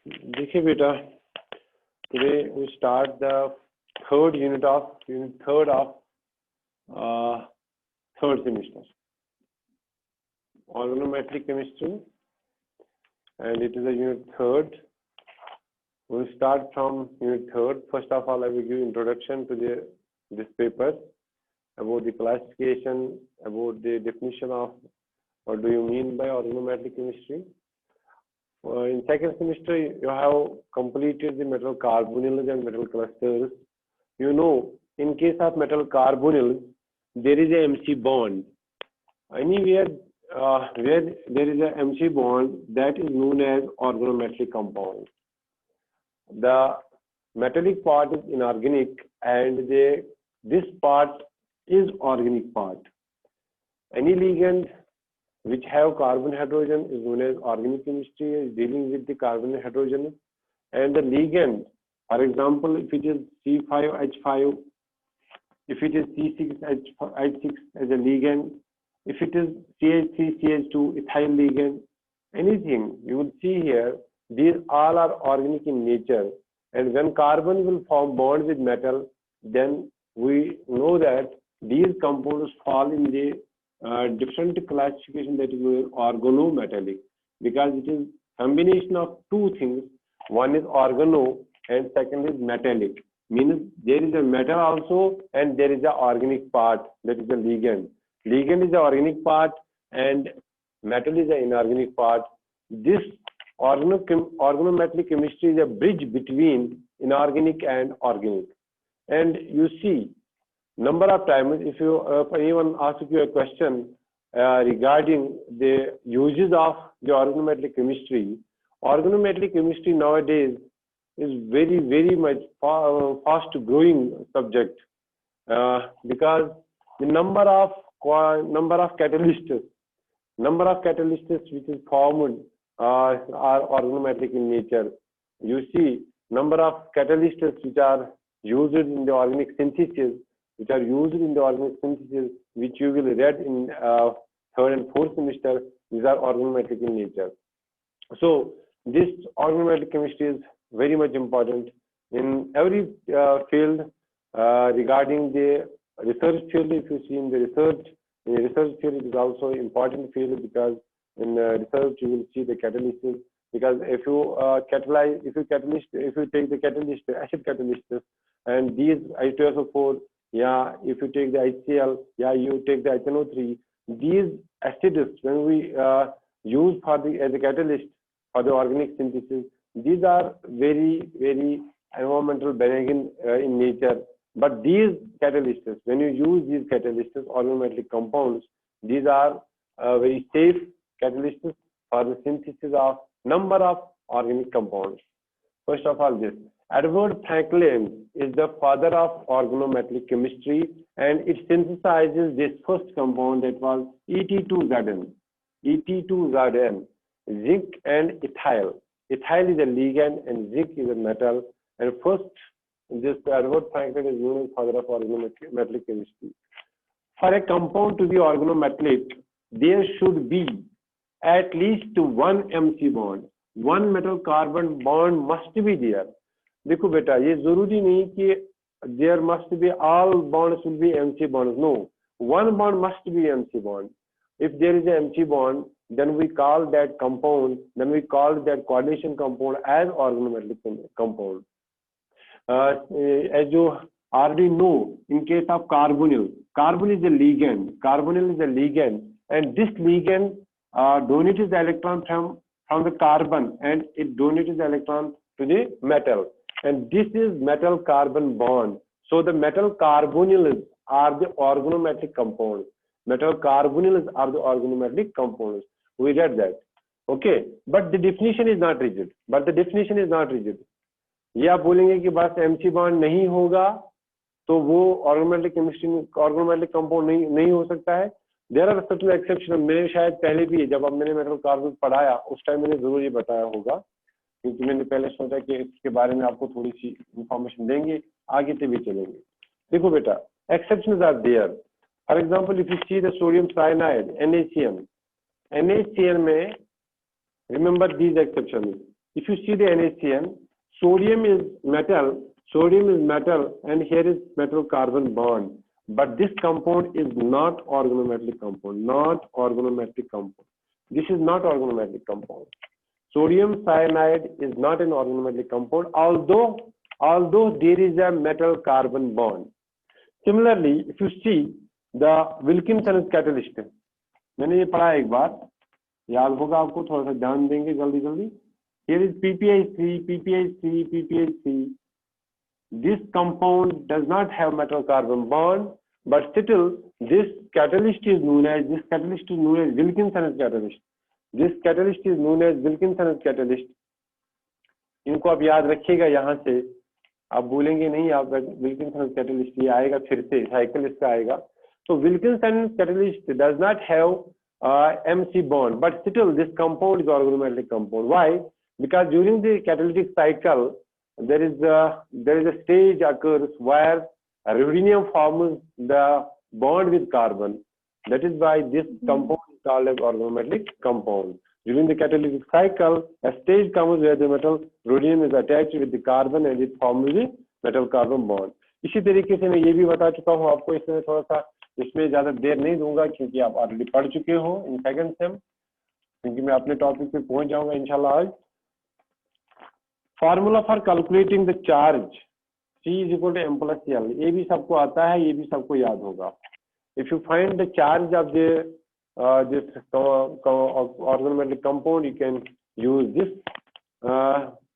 देखिए बेटा, today we start the third unit of third semester, organometric chemistry, and it is a unit third. We'll start from unit third. First of all, I will give introduction to this paper about the classification, about the definition of what do you mean by organometric chemistry. In second semester, you have completed the metal carbonyls and metal clusters. You know, in case of metal carbonyls, there is a MC bond. Anywhere where there is a MC bond, that is known as organometric compound. The metallic part is inorganic, and this part is organic part. Any ligand which have carbon hydrogen is known as organic chemistry, is dealing with the carbon hydrogen. And the ligand, for example, if it is C5H5, if it is C6H6 as a ligand, if it is CH3CH2 ethyl ligand, anything you will see here, these all are organic in nature. And when carbon will form bonds with metal, then we know that these compounds fall in the different classification, that is organometallic, because it is combination of two things. One is organo and second is metallic, means there is a metal also and there is a organic part, that is the ligand. Ligand is the organic part and metal is the inorganic part. This organometallic chemistry is a bridge between inorganic and organic. And you see, number of times, if anyone asks you a question regarding the uses of the organometallic chemistry nowadays is very much fast growing subject, because the number of catalysts which is formed are organometallic in nature. You see, number of catalysts which are used in the organic synthesis, which you will read in third and fourth semester, these are organometallic in nature. So this organometallic chemistry is very much important in every field. Regarding the research field, if you see in the research field, it is also important field, because in research you will see the catalysts. Because if you take the catalyst, acid catalyst, and these H2SO4, yeah, if you take the HCl, yeah, you take the HNO3, these acids, when we use as a catalyst for the organic synthesis, these are very environmental benign in nature. But these catalysts, when you use these catalysts, organometallic compounds, these are very safe catalysts for the synthesis of number of organic compounds. First of all, this Edward Franklin is the father of organometallic chemistry, and it synthesizes this first compound, that was Et2Zn, zinc and ethyl. Ethyl is a ligand and zinc is a metal. And first, this Edward Franklin is known as father of organometallic chemistry. For a compound to be organometallic, there should be at least one MC bond. One metal carbon bond must be there. देखो बेटा, ये जरूरी नहीं कि there must be all bonds will be MC bonds. No, one bond must be MC bond. If there is an MC bond, then we call that compound, then we call that coordination compound as organometallic compound. As you already know, in case of carbonyl is a ligand. And this ligand donates the electron from the carbon, and it donates the electron to the metal. And this is metal carbon bond. So the metal carbonyls are the organometallic compounds. We read that. Okay. But the definition is not rigid. ये आप बोलेंगे कि बस MC bond नहीं होगा तो वो organometallic chemistry organometallic compound नहीं हो सकता है. There are certain exceptions. मैंने शायद पहले भी, जब मैंने मेटल कार्बन पढ़ाया उस टाइम मैंने जरूर ये बताया होगा, क्योंकि मैंने पहले सोचा कि इसके बारे में आपको थोड़ी सी इंफॉर्मेशन देंगे, आगे से भी चलेंगे. देखो बेटा, exceptions are there. For example, if you see the sodium cyanide, NaCN में, remember these exceptions. if you see the NaCN, sodium is metal, and here is metal carbon bond. But this compound is not organometallic compound, This is not organometallic compound. Sodium cyanide is not an organometallic compound, although there is a metal carbon bond. Similarly, if you see the Wilkinson catalyst, मैंने ये पढ़ा एक बार, याद होगा आपको, थोड़ा सा ध्यान देंगे जल्दी. Here is PPH3. This compound does not have metal carbon bond, but still this catalyst is known as Wilkinson's catalyst. This catalyst is known as Wilkinson's catalyst. इनको आप याद रखिएगा, यहाँ से आप भूलेंगे नहीं, आप Wilkinson's catalyst ये आएगा फिर से, साइकिल इसका आएगा. So Wilkinson's catalyst does not have MC bond, but still this compound is organometallic compound. Why? Because during the catalytic cycle, there is a stage occurs where ruthenium forms the bond with carbon. That is why this compound is called as organometallic compound. During the catalytic cycle, a stage comes where the metal ruthenium is attached with the carbon and it forms the metal carbon bond. इसी तरीके से मैं ये भी बता चुका हूँ आपको, इसमें थोड़ा सा इसमें ज्यादा देर नहीं दूंगा क्योंकि आप ऑलरेडी पढ़ चुके हो इन सेकंड सेम, क्योंकि मैं अपने टॉपिक पे पहुंच जाऊंगा इंशाल्लाह आज. Formula for calculating the charge C is equal to M plus L. ये भी सबको आता है, ये भी सबको याद होगा. If you find the charge of this organometallic compound, you can use this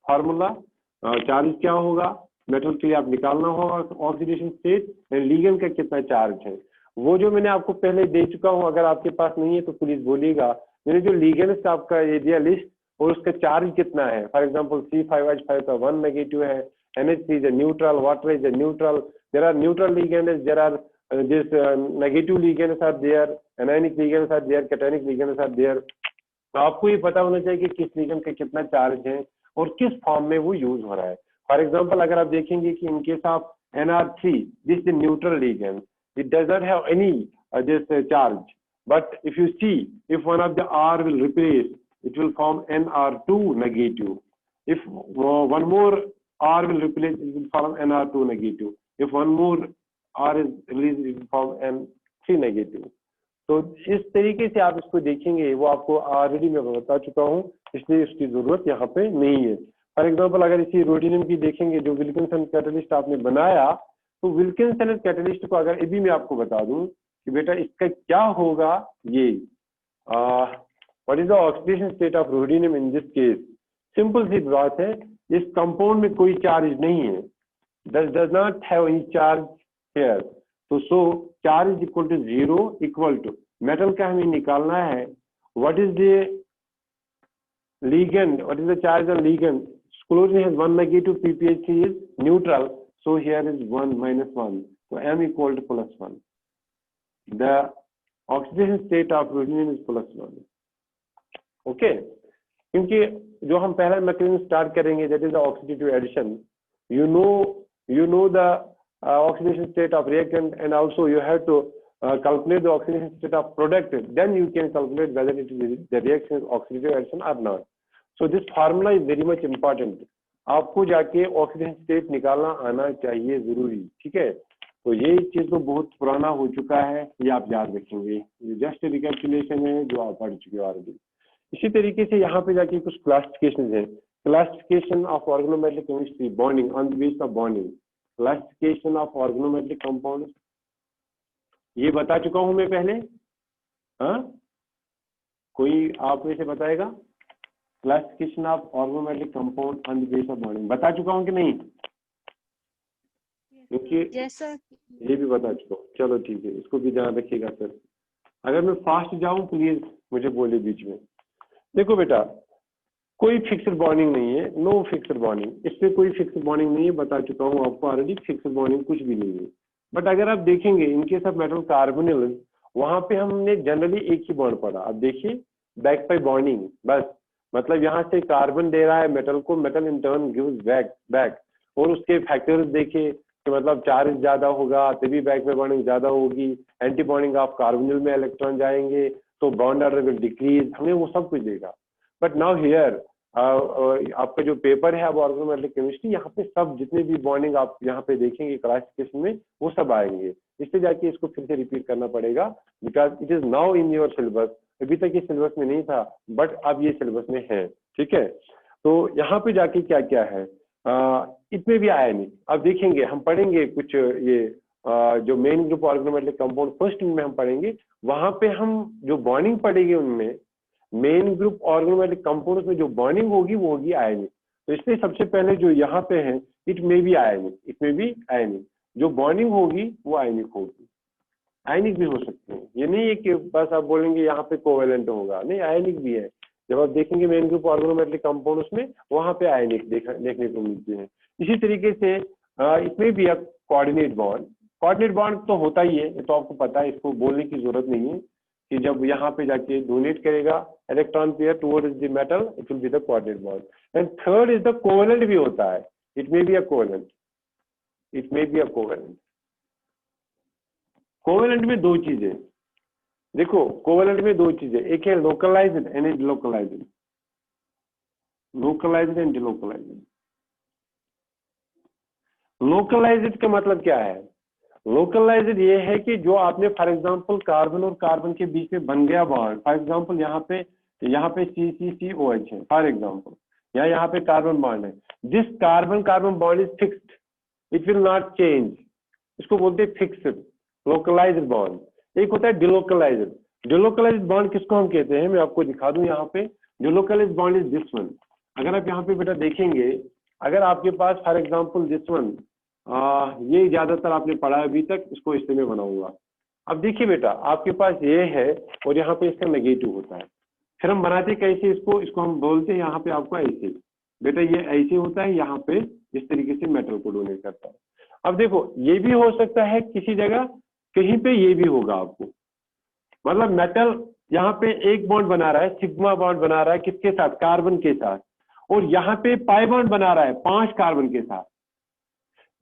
formula. Charge क्या होगा, मेटल के लिए आप निकालना होगा ऑक्सीडेशन स्टेट एंड लिगेंड का कितना चार्ज है. वो जो मैंने आपको पहले दे चुका हूँ, अगर आपके पास नहीं है तो प्लीज बोलिएगा. मैंने जो लिगेंड आपका ये दिया लिस्ट और उसका चार्ज कितना है. फॉर एग्जांपल C5H5 का 1 नेगेटिव है, NH3 is a neutral, water is a neutral. There are neutral ligands, there are this negative ligands are there, anionic ligands are there, cationic ligands are there. तो आपको ये पता होना चाहिए कि किस लिगेंड का कितना चार्ज है और किस फॉर्म में वो यूज हो रहा है. फॉर एग्जांपल अगर आप देखेंगे कि इन case of NR3, this is neutral ligand, it does not have any this charge. But if you see, if one of the R will replace, it will form NR2 negative. If one more R will replace, it will form NR2 negative. If one more R is released, it will form N3 negative. तो इस तरीके से आप इसको देखेंगे, वो आपको already मैं बता चुका हूँ, इसलिए इसकी जरूरत यहाँ पे नहीं है. फॉर एग्जांपल अगर इसी रुथेनियम की देखेंगे, जो विल्किंसन कैटलिस्ट आपने बनाया, तो विल्किंसन कैटलिस्ट को अगर अभी मैं आपको बता दूं कि बेटा इसका क्या होगा, ये what is the oxidation state of ruthenium in this case. Simple सी बात है, इस कंपाउंड में कोई चार्ज नहीं है, does not have any charge here. तो so charge is equal to 0 equal to metal का हमें निकालना है. What is the ligand, what is the charge on ligand? Chlorine has 1 negative, PPH3 is neutral, so here is 1 minus 1, so M equal to plus 1. The oxidation state of ruthenium is plus 1. Okay, क्योंकि जो हम पहला mechanism start करेंगे, that is the oxidative addition. You know the oxidation state of reactant, and also you have to calculate the oxidation state of product. Then you can calculate whether it is the reaction is oxidative addition or not. So this formula is very much important. आपको जाके oxidation state निकालना आना चाहिए जरूरी, ठीक है. तो ये चीज तो बहुत पुराना हो चुका है, ये आप याद रखेंगे, ये जस्ट रिकैपिचुलेशन है जो आप पढ़ चुके हो ऑलरेडी. इसी तरीके से यहाँ पे जाके कुछ क्लासिफिकेशन है. Classification of organometallic chemistry, bonding on the base of bonding, classification of organometallic compound, ये बता चुका हूं मैं पहले. हाँ, कोई आप में से बताएगा? Classification of organometallic compound on the base of bonding बता चुका हूं कि नहीं? क्योंकि ये भी बता चुका हूँ. चलो ठीक है, इसको भी ध्यान रखिएगा सर. अगर मैं फास्ट जाऊं प्लीज मुझे बोले बीच में. देखो बेटा, कोई फिक्स्ड बॉन्डिंग नहीं है, नो फिक्स्ड बॉन्डिंग, इसमें कोई फिक्स्ड बॉन्डिंग नहीं है, बता चुका हूँ आपको ऑलरेडी. फिक्स्ड बॉन्डिंग कुछ भी नहीं है. बट अगर आप देखेंगे इनके सब मेटल कार्बोनिल, वहां पे हमने जनरली एक ही बॉन्ड पढ़ा. अब देखिए बैक पाई बॉन्डिंग, बस मतलब यहाँ से कार्बन दे रहा है मेटल को, metal in turn gives back, और उसके फैक्टर्स देखे कि मतलब चार्ज ज्यादा होगा तभी बैक पाई बॉन्डिंग ज्यादा होगी, एंटी बॉन्डिंग ऑफ कार्बोनिल में इलेक्ट्रॉन जाएंगे तो बॉन्ड ऑर्डर विल डिक्रीज, हमने वो सब कुछ देखा. बट नाउ हियर आपका जो पेपर है अब ऑर्गेनोमेटेलिक केमिस्ट्री, यहाँ पे सब जितने भी बॉन्डिंग आप यहाँ पे देखेंगे क्लासिफिकेशन में वो सब आएंगे। इससे जाके इसको फिर से रिपीट करना पड़ेगा because it is now in your syllabus. अभी तक ये सिलेबस में नहीं था बट अब ये सिलेबस में है, ठीक है। तो यहाँ पे जाके क्या क्या है, इसमें भी आया नहीं। अब देखेंगे, हम पढ़ेंगे कुछ ये जो main group organometallic compound first में हम पढ़ेंगे, वहां पे हम जो बॉन्डिंग पढ़ेंगे उनमें मेन ग्रुप ऑर्गेनोमेटेलिक कंपाउंड्स में जो बॉन्डिंग होगी वो होगी आयनिक। तो इसलिए सबसे पहले जो यहाँ पे है इट में भी आयनिक, इसमें भी आयनिक, जो बॉन्डिंग होगी वो आयनिक होगी। आयनिक भी हो सकते हैं, ये नहीं है कि बस आप बोलेंगे यहाँ पे कोवेलेंट होगा, नहीं आयनिक भी है। जब आप देखेंगे मेन ग्रुप ऑर्गेनोमेटेलिक कंपाउंड उसमें वहां पे आयनिक देखने को मिलते हैं। इसी तरीके से इसमें भी अब कोऑर्डिनेट बॉन्ड, कोऑर्डिनेट बॉन्ड तो होता ही है, ये तो आपको पता है, इसको बोलने की जरूरत नहीं है कि जब यहाँ पे जाके डोनेट करेगा electron pair towards the metal it will be the coordinate bond. And third is the covalent भी होता है, it may be a covalent, it may be a covalent. Covalent में दो चीजें, देखो कोवेलेंट में दो चीजें, एक है localised and delocalised, localised and delocalised. Localised का मतलब क्या है? लोकलाइज्ड ये है कि जो आपने फॉर एग्जांपल कार्बन और कार्बन के बीच में बन गया बॉन्ड, फॉर एग्जांपल यहाँ पे CCCOH है फॉर एग्जांपल, या यहाँ पे कार्बन बॉन्ड है, this carbon carbon bond is fixed, it will not change, इसको बोलते हैं फिक्स्ड लोकलाइज्ड बॉन्ड। एक होता है डिलोकलाइज्ड। डिलोकलाइज्ड बॉन्ड किसको हम कहते हैं, मैं आपको दिखा दूं यहाँ पे। Delocalised bond is this one. अगर आप यहाँ पे बेटा देखेंगे, अगर आपके पास फॉर एग्जांपल दिस वन, ये ज्यादातर आपने पढ़ा है अभी तक, इसको इससे मैं बनाऊंगा। अब देखिए बेटा, आपके पास ये है और यहाँ पे इसका नेगेटिव होता है, फिर हम बनाते कैसे इसको हम बोलते हैं यहाँ पे आपको ऐसे, बेटा ये ऐसे होता है, यहाँ पे इस तरीके से मेटल को डोनेट करता है। अब देखो ये भी हो सकता है किसी जगह, कहीं पे ये भी होगा आपको, मतलब मेटल यहाँ पे एक बॉन्ड बना रहा है, सिग्मा बॉन्ड बना रहा है किसके साथ, कार्बन के साथ, और यहाँ पे पाई बॉन्ड बना रहा है 5 कार्बन के साथ।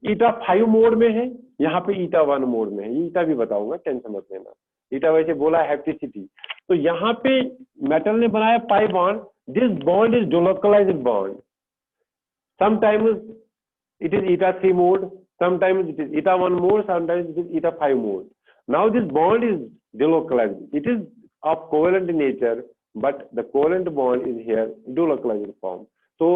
ईटा 5 मोड में है, यहाँ पे ईटा 1 मोड में है, ये ईटा भी बताऊंगा, टेंशन मत लेना। ईटा वैसे बोला हैप्टिसिटी, तो यहाँ पे मेटल ने बनाया pi bond, this bond is delocalised bond, sometimes it is eta 3 mode, sometimes it is eta 1 mode, sometimes it is eta 5 mode. Now this bond is delocalized, it is of covalent nature, but the covalent bond is here delocalized form. तो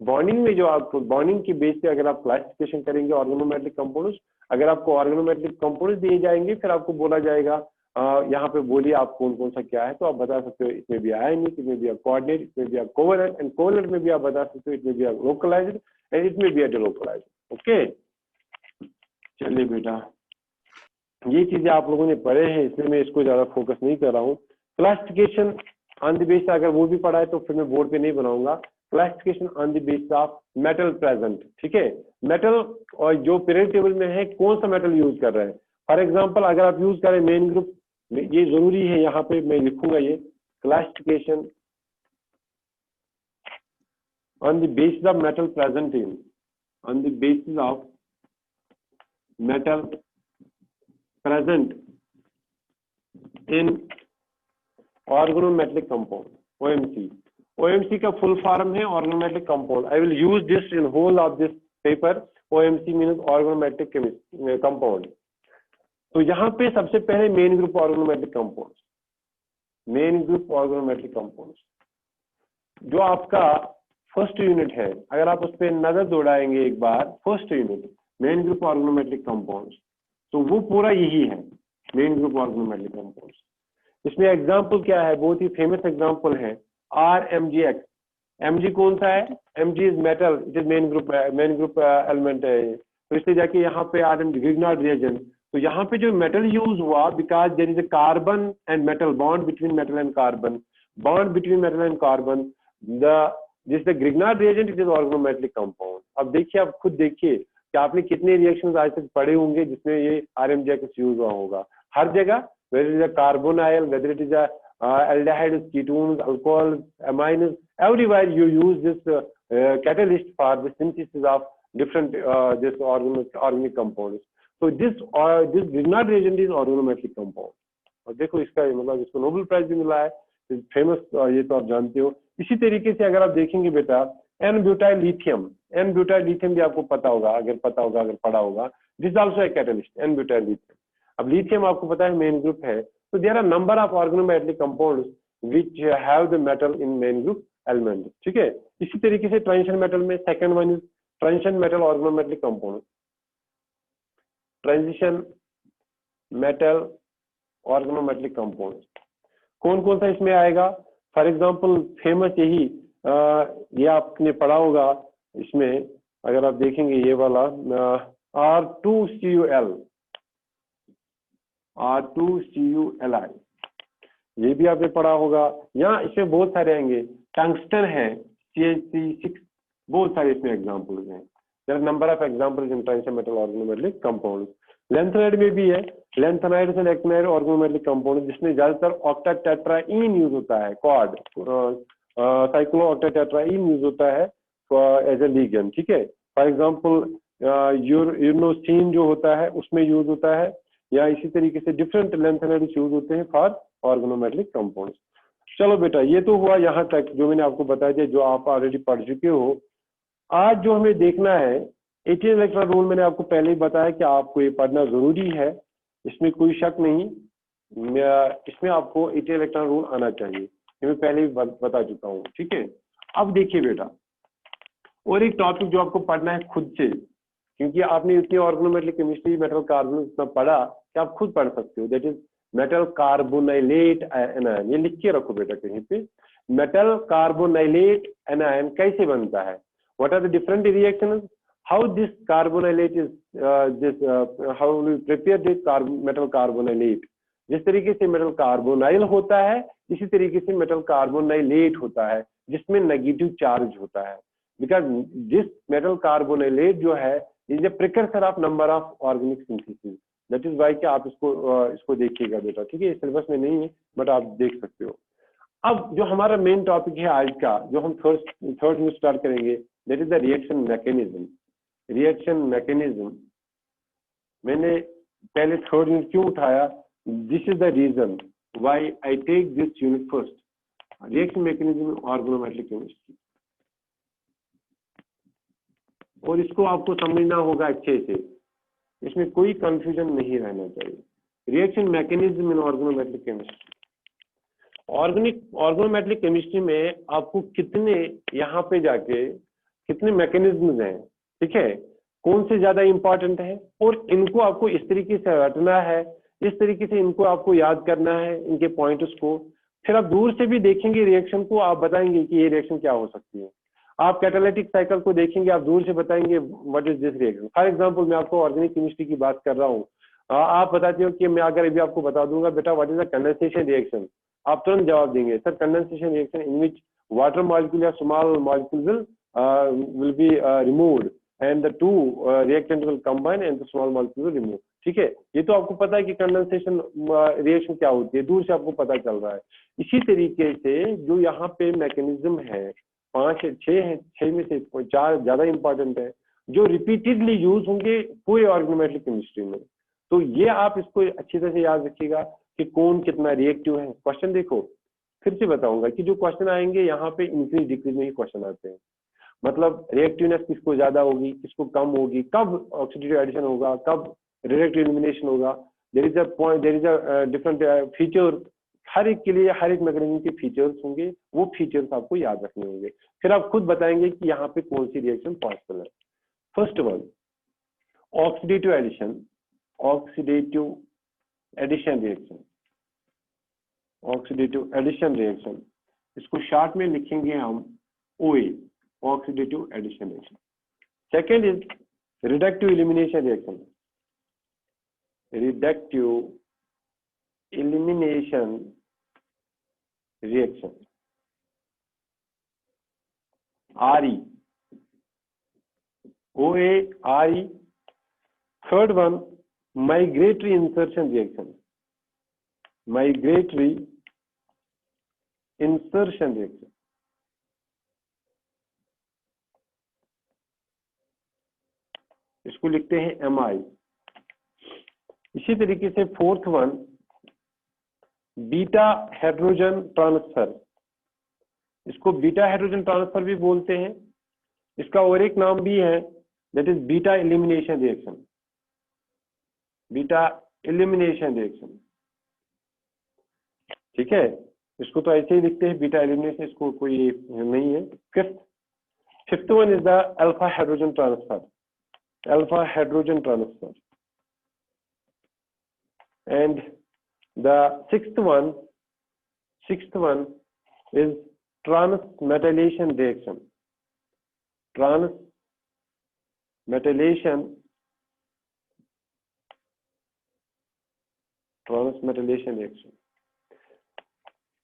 bonding में जो आपको bonding की base पे अगर आप classification करेंगे organometallic compounds, अगर आपको ऑर्गेनोमेटेलिक कंपाउंड्स दिए जाएंगे, फिर आपको बोला जाएगा यहाँ पे बोलिए आप कौन कौन सा क्या है, तो आप बता सकते हो इसमें भी आयनिक, इसमें भी कोऑर्डिनेट, इसमें भी कोवेलेंट, एंड कोवेलेंट में भी आप बता सकते हो इसमें भी लोकलाइज्ड एंड इट में बी डिलोकलाइज्ड। ओके, चलिए बेटा, ये चीजें आप लोगों ने पढ़े हैं, इसलिए मैं इसको ज्यादा फोकस नहीं कर रहा हूँ। क्लासिफिकेशन ऑन द बेस, अगर वो भी पढ़ा है तो फिर मैं बोर्ड पे नहीं बनाऊंगा। Classification on the base of metal present, ठीक है, मेटल और जो पीरियड टेबल में है कौन सा मेटल यूज कर रहे हैं। फॉर एग्जाम्पल अगर आप यूज करें मेन ग्रुप, ये जरूरी है, यहाँ पे मैं लिखूंगा ये classification on the basis of metal present in, on the basis of metal present in organometallic compound, OMC. OMC का full form है organometallic compound. I will use this in whole of this paper. OMC means organometallic compound. तो यहाँ पे सबसे पहले main group organometallic compounds, main group organometallic compounds जो आपका first unit है, अगर आप उस पर नजर दौड़ाएंगे एक बार, first unit main group organometallic compounds, तो वो पूरा यही है मेन ग्रुप ऑर्गेनोमेटेलिक कंपाउंड्स। इसमें एग्जांपल क्या है, बहुत ही फेमस एग्जांपल है RMgX। Mg कौन सा है, Mg is metal, it is main group element है, तो इसलिए जाके यहाँ पे RMg ग्रिग्नार्ड रिएजेंट, तो यहाँ पे जो मेटल यूज हुआ, because there is a carbon and metal bond between metal and carbon, bond between metal and carbon, this the Grignard reagent it is organometallic compound. अब देखिए, आप खुद देखिए कि आपने कितने रिएक्शंस आज तक पढ़े होंगे जिसमें ये RMgX यूज हुआ होगा, हर जगह, whether is a carbonyl, whether it is a aldehydes, ketones, alcohols, amines, everywhere you use this catalyst for the synthesis of different this organic compounds. So this Grignard reagent is organometallic compound. और देखो इसका मतलब इसको Nobel prize भी मिला है famous, ये तो आप जानते हो। इसी तरीके से अगर आप देखेंगे बेटा n butyl lithium, n butyl lithium भी आपको पता होगा, अगर पढ़ा होगा, this also a catalyst, n butyl lithium. अब लिथियम आपको पता है मेन ग्रुप है, तो there are number of organometallic compounds which have the metal in main group element, ठीक है। इसी तरीके से ट्रांजिशन मेटल में second one is transition metal organometallic compound, transition metal organometallic compound कौन कौन सा इसमें आएगा? फॉर एग्जांपल फेमस यही ये आपने पढ़ा होगा, इसमें अगर आप देखेंगे ये वाला R2CuL, R2CuLi, ये भी आपने पढ़ा होगा। यहाँ इसमें बहुत सारे आएंगे, टंगस्टन है, CH3, बहुत सारे इसमें एग्जाम्पल्स हैं। There are number of examples in transition metal organometallic compound. Lanthanide में भी है, लेंथेनाइड से एक्टिनाइड ऑर्गेनोमेटेलिक कंपाउंड जिसमें ज्यादातर ऑक्टाटेट्राईन यूज होता है, क्वाड साइक्लो ऑक्टाटेट्राईन यूज होता है एज ए लिगेंड, ठीक है। फॉर एग्जांपल यूरनोसिन जो होता है उसमें यूज होता है, या इसी तरीके से डिफरेंट लेंथेनाइड्स यूज होते हैं फॉर ऑर्गेनोमेटेलिक कंपाउंड्स। चलो बेटा ये तो हुआ यहाँ तक जो मैंने आपको बताया दिया, जो आप ऑलरेडी पढ़ चुके हो। आज जो हमें देखना है 18 इलेक्ट्रॉन रूल, मैंने आपको पहले ही बताया कि आपको ये पढ़ना जरूरी है, इसमें कोई शक नहीं। इसमें आपको 18 इलेक्ट्रॉन रूल आना चाहिए, ये मैं पहले ही बता चुका हूँ, ठीक है। अब देखिए बेटा, और एक टॉपिक जो आपको पढ़ना है खुद से, क्योंकि आपने इतनी ऑर्गेनोमेटेलिक केमिस्ट्री, मेटल कार्बन इतना पढ़ा कि आप खुद पढ़ सकते हो। दैट इज मेटल कार्बोनाइलेट एनायन, ये लिख के रखो बेटा कहीं पे। मेटल कार्बोनाइलेट एनायन कैसे बनता है? What are the different reactions? How this carbonylate is how we prepare this metal carbonylate. जिस तरीके से मेटल कार्बोनाइल होता है, इसी तरीके से मेटल कार्बोनाइलेट होता है जिसमें नेगेटिव चार्ज होता है। बिकॉज दिस मेटल कार्बोनाइलेट जो है is a precursor of number of organic synthesis. That is why कि आप इसको देखिएगा बेटा, ठीक है। सिलेबस में नहीं है बट आप देख सकते हो। अब जो हमारा मेन टॉपिक है आज का, जो हम थर्ड में स्टार्ट करेंगे, that is the reaction mechanism. Reaction mechanism मैंने पहले थर्ड यूनिट क्यों उठाया? This is the reason why I take this unit first, reaction mechanism organometallic chemistry. और इसको आपको समझना होगा अच्छे से, इसमें कोई कंफ्यूजन नहीं रहना चाहिए। Reaction mechanism in organometallic chemistry. Organometallic chemistry में आपको कितने यहाँ पे जाके कितने मैकेनिज्म्स हैं, ठीक है, कौन से ज्यादा इंपॉर्टेंट है, और इनको आपको इस तरीके से रटना है, इस तरीके से इनको आपको याद करना है, इनके पॉइंट्स को। फिर आप दूर से भी देखेंगे रिएक्शन को, आप बताएंगे कि ये रिएक्शन क्या हो सकती है। आप कैटालिटिक साइकिल को देखेंगे, आप दूर से बताएंगे what is this reaction. For example मैं आपको ऑर्गेनिक केमिस्ट्री की बात कर रहा हूँ, आप बताते हो कि मैं अगर अभी आपको बता दूंगा बेटा what is the condensation reaction, आप तुरंत जवाब देंगे sir condensation reaction in which water molecule या small molecule will be removed and the two reactant will combine and the small molecule will remove, ठीक है। ये तो आपको पता है कि कंडेंसेशन रिएक्शन क्या होती है, दूर से आपको पता चल रहा है। इसी तरीके से जो यहाँ पे मैकेनिज्म है, 5 6 है, 6 में से 4 ज्यादा इंपॉर्टेंट है, जो रिपीटेडली यूज होंगे पूरे ऑर्गेनोमेटेलिक केमिस्ट्री में। तो ये आप इसको अच्छी तरह से याद रखिएगा कि कौन कितना रिएक्टिव है। क्वेश्चन देखो, फिर से बताऊंगा कि जो क्वेश्चन आएंगे यहाँ पे इंक्रीज डिक्रीज में ही क्वेश्चन आते हैं। मतलब रिएक्टिवनेस किसको ज्यादा होगी, किसको कम होगी, कब ऑक्सीडेटिव एडिशन होगा, कब रिएक्टिव एलिमिनेशन होगा, there is a point, there is a different feature. हर एक के लिए हर एक मैकेनिज्म के फीचर्स होंगे, वो फीचर्स आपको याद रखने होंगे। फिर आप खुद बताएंगे कि यहाँ पे कौन सी रिएक्शन पॉसिबल है। First one oxidative addition, oxidative addition reaction, oxidative addition reaction, इसको शॉर्ट में लिखेंगे हम OA, oxidative addition reaction. Second is reductive elimination reaction, reductive elimination reaction, RE, OA RE। Third one migratory insertion reaction, migratory insertion reaction, इसको लिखते हैं MI। इसी तरीके से fourth one beta hydrogen transfer, इसको बीटा हाइड्रोजन ट्रांसफर भी बोलते हैं। इसका और एक नाम भी है, that is beta elimination reaction, beta elimination reaction. ठीक है, इसको तो ऐसे ही लिखते हैं बीटा एलिमिनेशन, इसको कोई नहीं है। Fifth one is the alpha hydrogen transfer, alpha hydrogen transfer. And the sixth one is transmetalation reaction, transmetalation reaction.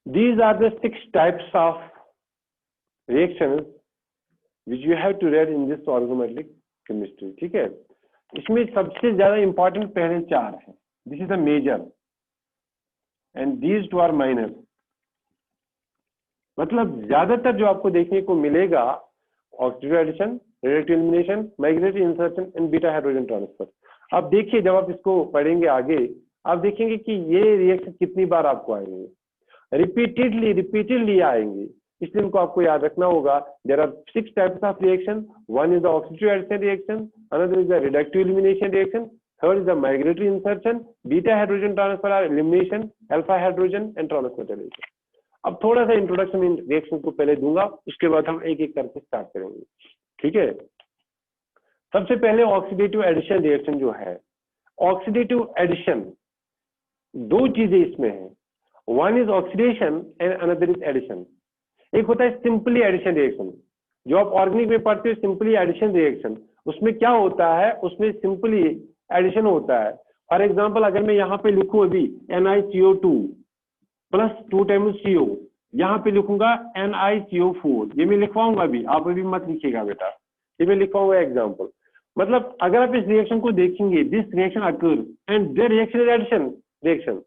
These are the 6 types of reactions which you have to read in this organometallic chemistry. ठीक है, इसमें सबसे ज्यादा important पहले 4 है। This is the major and these 2 are minor. मतलब ज्यादातर जो आपको देखने को मिलेगा oxidative addition, reactive elimination, migratory insertion and beta hydrogen transfer. अब देखिए, जब आप इसको पढ़ेंगे आगे, आप देखेंगे कि ये रिएक्शन कितनी बार आपको आएंगे, रिपीटेडली आएंगे। इसलिए इनको आपको याद रखना होगा। There are 6 types of reaction. One is the oxidative addition reaction, another is the reductive elimination reaction, third is the migratory insertion, beta hydrogen transfer और elimination, alpha hydrogen and transmetallation. अब थोड़ा सा इंट्रोडक्शन इन रिएक्शन को पहले दूंगा, उसके बाद हम एक एक करके स्टार्ट करेंगे। ठीक है, सबसे पहले ऑक्सीडेटिव एडिशन रिएक्शन जो है, ऑक्सीडेटिव एडिशन 2 चीजें इसमें है, one is oxidation and another is addition. एक होता है सिंपली एडिशन रिएक्शन, जो आप ऑर्गेनिक में पढ़ते हो, सिंपली एडिशन रिएक्शन। उसमें क्या होता है, उसमें सिंपली एडिशन होता है। फॉर एग्जांपल, अगर मैं यहाँ पे लिखूं अभी NiCO2 प्लस 2 टाइम्स CO, यहाँ पे लिखूंगा NiCO4, ये मैं लिखवाऊंगा अभी, आप अभी मत लिखिएगा बेटा, ये मैं लिखवाऊंगा एग्जाम्पल। मतलब अगर आप इस रिएक्शन को देखेंगे, this reaction occurs and the reaction is addition reaction.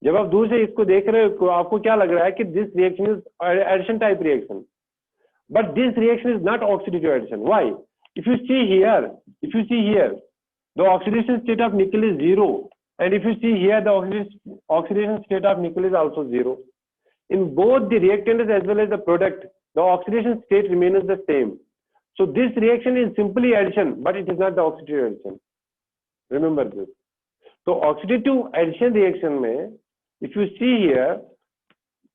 जब आप दूर से इसको देख रहे हो तो आपको क्या लग रहा है कि this reaction is addition type reaction, but this reaction is not oxidative addition. Why? If you see here the oxidation state of nickel is 0, and if you see here the oxidation state of nickel is also 0. In both the reactant as well as the product, the oxidation state remains the same. So this reaction is simply addition, but it is not the oxidative addition. Remember this. So oxidative addition reaction mein, if you see here,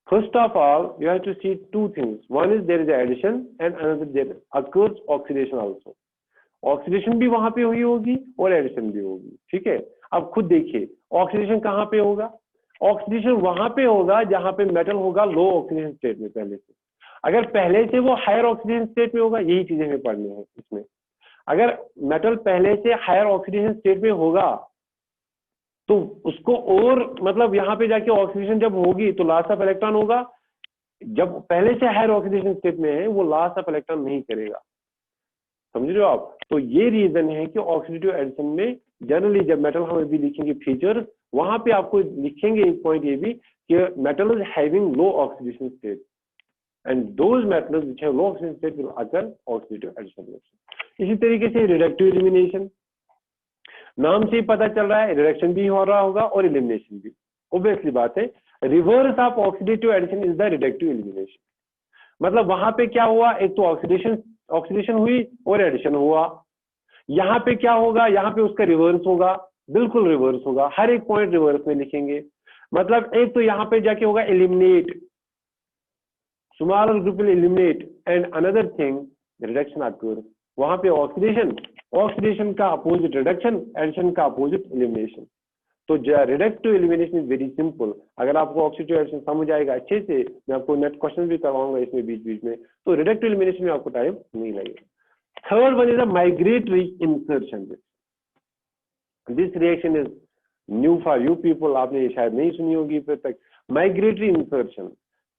first of all you have to see 2 things. One is there is addition and another there occurs oxidation also. Oxidation भी वहां पे हुई होगी और addition भी होगी। ठीक है, अब खुद देखिए ऑक्सीडेशन कहाँ पे होगा, ऑक्सीडेशन वहां पे होगा जहां पे मेटल होगा लो ऑक्सीडेशन स्टेट में पहले से। अगर पहले से वो हायर ऑक्सीडेशन स्टेट में होगा, यही चीजें हमें पढ़नी है इसमें। अगर मेटल पहले से हायर ऑक्सीडेशन स्टेट में होगा तो उसको और मतलब यहाँ पे जाके ऑक्सीडेशन जब होगी तो लॉस ऑफ इलेक्ट्रॉन होगा। जब पहले से हायर ऑक्सीडेशन स्टेट में है वो लॉस ऑफ इलेक्ट्रॉन नहीं करेगा, समझ रहे हो आप। तो ये रीजन है कि ऑक्सीडेटिव एडिशन में जनरली जब मेटल हम अभी लिखेंगे फीचर्स, वहां पे आपको लिखेंगे एक पॉइंट ये भी कि metal is having low oxidation state and those metals which have low oxidation state will occur oxidative addition reaction. इसी तरीके से रिडक्टिव एलिमिनेशन, नाम से ही पता चल रहा है रिडक्शन भी हो रहा होगा और एलिमिनेशन भी, ऑब्वियसली बात है। Reverse of oxidative addition is the reductive elimination. मतलब वहां पे क्या हुआ, एक तो ऑक्सीडेशन हुई और एडिशन हुआ। यहाँ पे क्या होगा, यहाँ पे उसका रिवर्स होगा, बिल्कुल रिवर्स होगा, हर एक पॉइंट रिवर्स में लिखेंगे। मतलब एक तो यहाँ पे जाके होगा eliminate, smaller group will eliminate and another thing reduction occurs. वहां पे ऑक्सीडेशन का अपोजिट रिडक्शन, एडिशन का अपोजिट एलिमिनेशन। तो reductive elimination is very simple. अगर आपको ऑक्सीडेटिव एडिशन समझ आएगा अच्छे से, मैं आपको नेट क्वेश्चन भी करवाऊंगा इसमें बीच बीच में, तो रिडक्टिव एलिमिनेशन में आपको टाइम नहीं लगेगा। Third one is a migratory insertion. This reaction is new for you people, आपने शायद नहीं सुनी होगी फिर तक। माइग्रेटरी इंसर्शन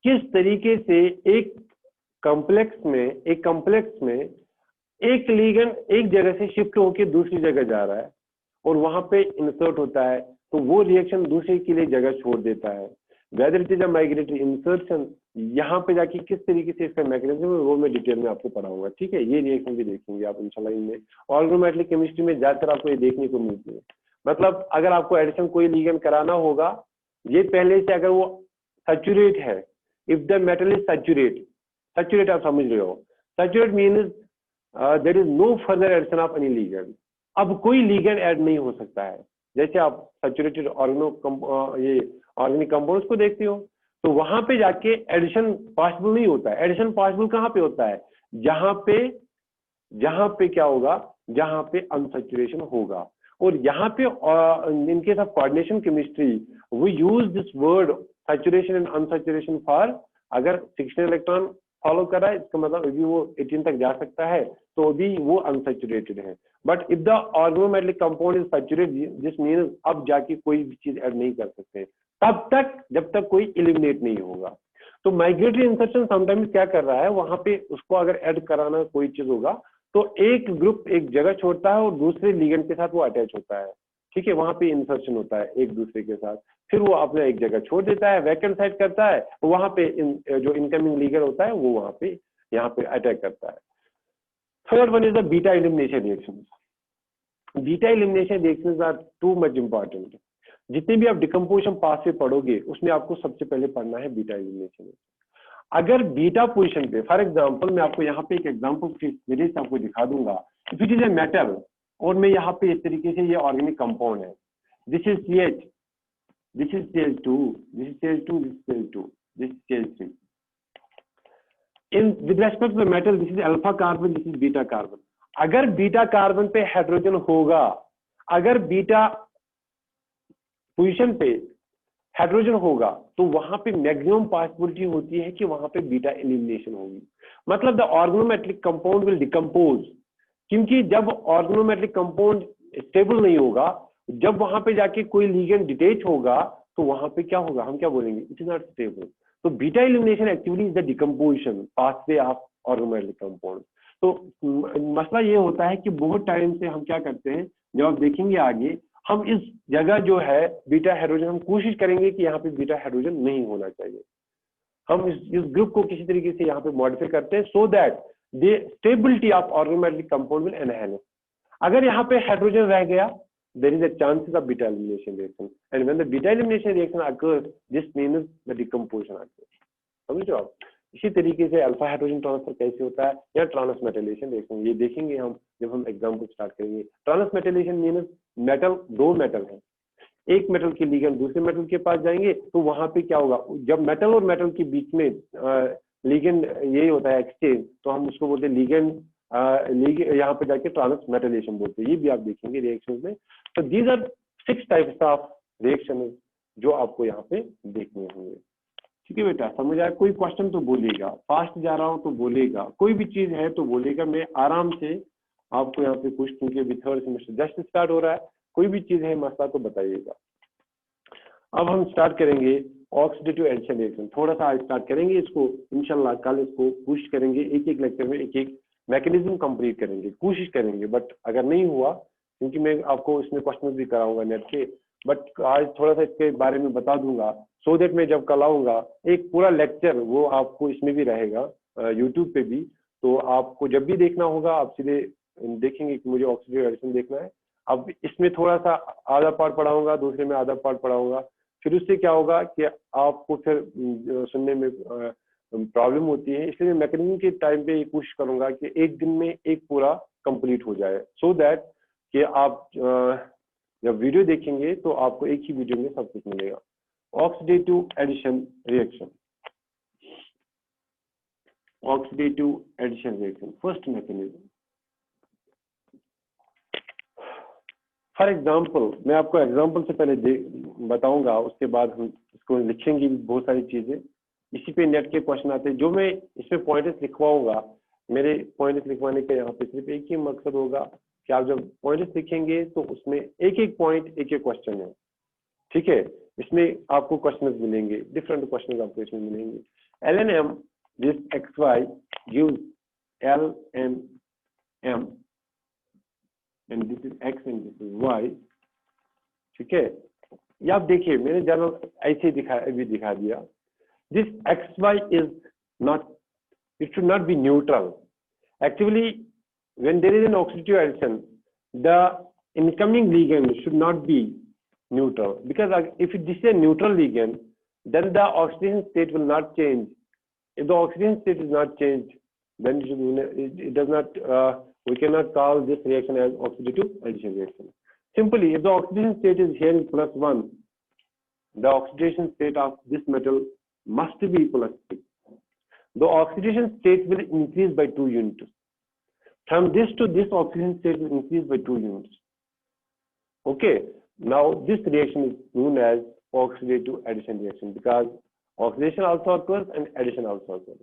किस तरीके से एक कॉम्प्लेक्स में एक लिगेंड एक जगह से शिफ्ट होकर दूसरी जगह जा रहा है और वहां पे इंसर्ट होता है, तो वो रिएक्शन दूसरे के लिए जगह छोड़ देता है। Weather it is a migratory insertion, यहाँ पे जाके किस तरीके से इसका मैकेनिज्म है वो मैं डिटेल में आपको पढ़ाऊंगा। ठीक है, ये रिएक्शन भी देखेंगे आप इंशाल्लाह इनमें। ऑर्गेनोमेटेलिक केमिस्ट्री में ज्यादातर आपको ये देखने को मिलती है। मतलब अगर आपको एडिशन कोई लिगेंड कराना होगा ये पहले से अगर वो सैचुरेट है, if the metal is saturate, saturate आप समझ रहे हो, saturate means there is no further addition of any ligand, अब कोई लिगेंड ऐड नहीं हो सकता है। जैसे आप सैचुरेटेड ये ऑर्गेनिक कंपाउंड्स को देखते हो, तो वहां पे जाके एडिशन पॉसिबल नहीं होता है। एडिशन पॉसिबल कहाँ पे होता है? जहां पे क्या होगा, जहां पे अनसैचुरेशन होगा। और यहाँ पे in case of coordination chemistry we use this word saturation and unsaturation for, अगर 16 इलेक्ट्रॉन फॉलो कर रहा है इसका मतलब अभी वो 18 तक जा सकता है, तो भी वो अनसैचुरेटेड है। But if the organometallic compound is saturated, this means अब जाके कोई भी चीज ऐड नहीं कर सकते तब तक जब तक कोई एलिमिनेट नहीं होगा। तो माइग्रेटरी इंसर्शन समटाइम्स क्या कर रहा है, वहां पे उसको अगर ऐड कराना कोई चीज होगा तो एक ग्रुप एक जगह छोड़ता है और दूसरे लिगेंड के साथ वो अटैच होता है, ठीक है, वहां पे इंसर्शन होता है एक दूसरे के साथ, फिर वो अपने एक जगह छोड़ देता है, वैकेंट साइड करता है, वहां पे जो इनकमिंग लिगेंड होता है वो वहां पे यहाँ पे अटैक करता है। Third one is the beta elimination reactions. Beta elimination reactions are too much important. जितने भी आप डिकम्पोजिशन पास से पढ़ोगे उसमें आपको सबसे पहले पढ़ना है बीटा एलिमिनेशन। अगर बीटा पोजीशन पे, फॉर एग्जांपल मैं आपको यहाँ पे एक एग्जांपल मेरे से आपको दिखा दूंगा, if it is a metal और मैं यहाँ पे इस तरीके से ये ऑर्गेनिक कंपाउंड है, this is CH, this is Cl2, this is Cl2, this is Cl2, this is Cl3। In with respect to metal this is alpha carbon, this is beta carbon. अगर बीटा कार्बन पे hydrogen होगा, अगर beta position पे hydrogen होगा तो वहां पे maximum possibility होती है कि वहां पे बीटा एलिमिनेशन होगी। मतलब the organometallic compound will decompose, क्योंकि जब ऑर्गेनोमेटेलिक कंपाउंड स्टेबल नहीं होगा, जब वहां पे जाके कोई लिगेंड डिटेच होगा तो वहां पे क्या होगा, हम क्या बोलेंगे, इट इज नॉट स्टेबल। तो beta elimination actually is the decomposition pathway of organometallic compound. तो मसला ये होता है कि बहुत टाइम से हम क्या करते हैं, जब आप देखेंगे आगे, हम इस जगह जो है बीटा हाइड्रोजन, हम कोशिश करेंगे कि यहाँ पे बीटा हाइड्रोजन नहीं होना चाहिए। हम इस ग्रुप को किसी तरीके से यहाँ पे मॉडिफाई करते हैं so that the stability of organometallic compound will enhance. अगर यहाँ पे हाइड्रोजन रह गया, there is a chances of beta elimination reaction, and when the beta elimination reaction occurs, this means the decomposition occurs। समझ रहे हो आप? इसी तरीके से अल्फा हाइड्रोजन ट्रांसफर कैसे होता है या ट्रांसमेटाइलेशन रिएक्शन, ये देखेंगे हम जब हम एग्जाम्पल स्टार्ट करेंगे। ट्रांसमेटाइलेशन मीन्स मेटल, दो मेटल है, एक मेटल के लिगेंड दूसरे मेटल के पास जाएंगे तो वहां पे क्या होगा, जब मेटल और मेटल के बीच में लिगेंड यही होता है एक्सचेंज, तो हम उसको बोलते हैं लिगेंड, यहाँ पे जाके ट्रांसमेटाइलेशन बोलते हैं। ये भी आप देखेंगे रिएक्शन में। तो these are 6 types of reaction जो आपको यहाँ पे देखने होंगे। ठीक है बेटा, समझ आया? कोई क्वेश्चन तो बोलेगा, फास्ट जा रहा हूँ तो बोलेगा, कोई भी चीज है तो बोलेगा, मैं आराम से आपको यहाँ पे कुछ, क्योंकि अभी थर्ड सेमेस्टर जस्ट स्टार्ट हो रहा है, कोई भी चीज है मसला तो बताइएगा। अब हम स्टार्ट करेंगे ऑक्सीडेटिव एडिशन रिएक्शन, थोड़ा सा आज स्टार्ट करेंगे इसको, इंशाल्लाह कल इसको कोशिश करेंगे एक एक लेक्चर में एक एक मैकेनिज्म कंप्लीट करेंगे, कोशिश करेंगे। बट अगर नहीं हुआ, क्योंकि मैं आपको इसमें क्वेश्चन भी कराऊंगा नेट के, बट आज थोड़ा सा इसके बारे में बता दूंगा सो दैट मैं जब कल आऊंगा एक पूरा लेक्चर वो आपको इसमें भी रहेगा यूट्यूब पे भी, तो आपको जब भी देखना होगा आप सीधे देखेंगे कि मुझे ऑक्सीडेटिव एडिशन देखना है। अब इसमें थोड़ा सा आधा पार्ट पढ़ाऊंगा, दूसरे में आधा पार्ट पढ़ाऊंगा, फिर उससे क्या होगा कि आपको फिर सुनने में प्रॉब्लम होती है, इसलिए मैं मैकेनिज्म के टाइम पे कोशिश करूंगा कि एक दिन में एक पूरा कंप्लीट हो जाए, सो दैट कि आप जब वीडियो देखेंगे तो आपको एक ही वीडियो में सब कुछ मिलेगा। Oxidative addition reaction, oxidative addition reaction first mechanism. For example, मैं आपको एग्जाम्पल से पहले बताऊंगा, उसके बाद हम इसको लिखेंगे बहुत सारी चीजें। इसी पे नेट के क्वेश्चन आते हैं, जो मैं इसमें पॉइंट्स लिखवाऊंगा, मेरे पॉइंट्स लिखवाने का यहाँ पे सिर्फ एक ही मकसद होगा कि आप जब पॉइंट्स लिखेंगे तो उसमें एक एक पॉइंट एक एक क्वेश्चन है, ठीक है। इसमें आपको क्वेश्चन मिलेंगे, डिफरेंट क्वेश्चन आपको इसमें मिलेंगे। LNM, this XY gives LNM and this is X and this is Y, ठीक है। ये आप देखिए मैंने जनरल ऐसे दिखा दिया। This XY is not, it should not be neutral. Actually, when there is an oxidative addition, the incoming ligand should not be neutral, because if this is a neutral ligand, then the oxidation state will not change. If the oxidation state is not changed, then it does not, we cannot call this reaction as oxidative addition reaction. Simply, if the oxidation state is here is +1, the oxidation state of this metal must be +3. The oxidation state will increase by 2 units. From this to this, oxidation state will increase by 2 units. Okay, now this reaction is known as oxidative addition reaction, because oxidation also occurs and addition also occurs.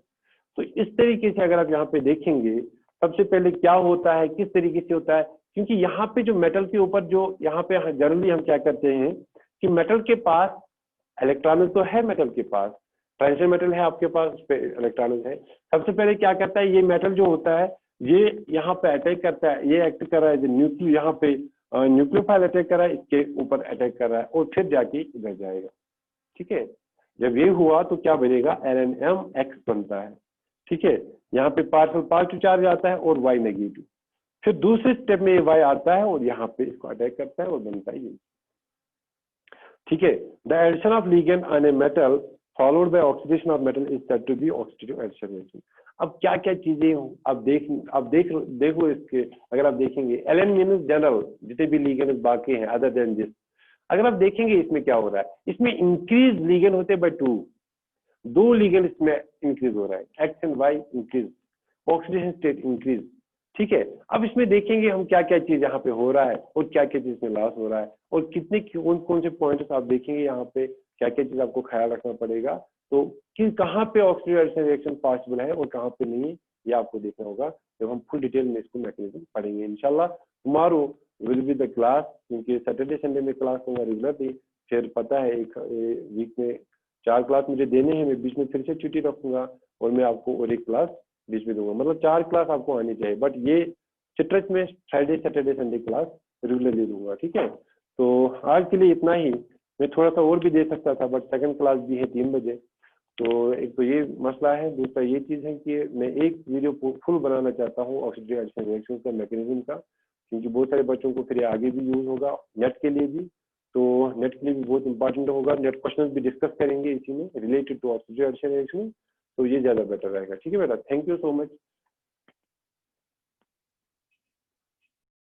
तो इस तरीके से अगर आप यहाँ पे देखेंगे, सबसे पहले क्या होता है, किस तरीके से होता है, क्योंकि यहाँ पे जो मेटल के ऊपर जो यहाँ पे जनरली हम क्या करते हैं कि मेटल के पास इलेक्ट्रॉन तो है, मेटल के पास ट्रांजिशन मेटल है, आपके पास उस पे इलेक्ट्रॉन है। सबसे पहले क्या करता है, ये मेटल जो होता है ये यहाँ पे अटैक करता है, ये एक्ट कर रहा है, न्यूक्लियो यहाँ पे न्यूक्लियोफाइल अटैक कर रहा है, इसके ऊपर अटैक कर रहा है और फिर जाके इधर जाएगा। ठीक है, जब ये हुआ तो क्या बनेगा, LNMX बनता है। ठीक है, यहाँ पे पार्शियल पॉजिटिव चार्ज आता है और Y नेगेटिव, फिर दूसरे स्टेप में ये Y आता है और यहाँ पे इसको अटैक करता है और बनता है ये। ठीक है, the addition of ligand on a metal followed by oxidation of metal is said to be oxidative addition reaction. अब क्या क्या चीजें अब देखो इसके, अगर आप देखेंगे एलन मीन्स जनरल, जितने भी लिगेंड बाकी हैं अदर देन दिस, अगर आप देखेंगे इसमें क्या हो रहा है, इसमें इंक्रीज लिगेंड होते बाय 2 लिगेंड इसमें इंक्रीज हो रहा है, X and Y increase, oxidation state increase. ठीक है, अब इसमें देखेंगे हम क्या क्या चीज यहाँ पे हो रहा है और क्या क्या चीज में लॉस हो रहा है और कितने कौन से पॉइंट्स आप देखेंगे, यहाँ पे क्या क्या चीज आपको ख्याल रखना पड़ेगा, तो कि कहाँ पे ऑक्सीडेटिव एडिशन रिएक्शन पॉसिबल है और कहाँ पे नहीं है, ये आपको देखना होगा जब हम फुल डिटेल में इसको मैकेनिज्म पढ़ेंगे। इंशाल्लाह tomorrow will be the class, क्योंकि सैटरडे संडे में क्लास होगा रेगुलरली, फिर पता है एक वीक में 4 क्लास मुझे देने हैं, मैं बीच में फिर से छुट्टी रखूंगा और मैं आपको और एक क्लास बीच में दूंगा, मतलब 4 क्लास आपको आनी चाहिए, बट ये सिट्रस में Friday Saturday Sunday class regularly दूंगा। ठीक है, तो आज के लिए इतना ही, मैं थोड़ा सा और भी दे सकता था बट सेकंड क्लास भी है 3 बजे, तो एक तो ये मसला है, दूसरा ये चीज़ है कि मैं एक वीडियो फुल बनाना चाहता हूँ ऑक्सीडेटिव एडिशन रिएक्शन का मैकेनिज्म का, क्योंकि बहुत सारे बच्चों को फिर आगे भी यूज होगा, नेट के लिए भी, तो नेट के लिए भी बहुत इंपॉर्टेंट होगा, नेट क्वेश्चन भी डिस्कस करेंगे इसी में related to oxidative addition reaction, तो ये ज़्यादा बेटर रहेगा। ठीक है बेटा, थैंक यू सो मच।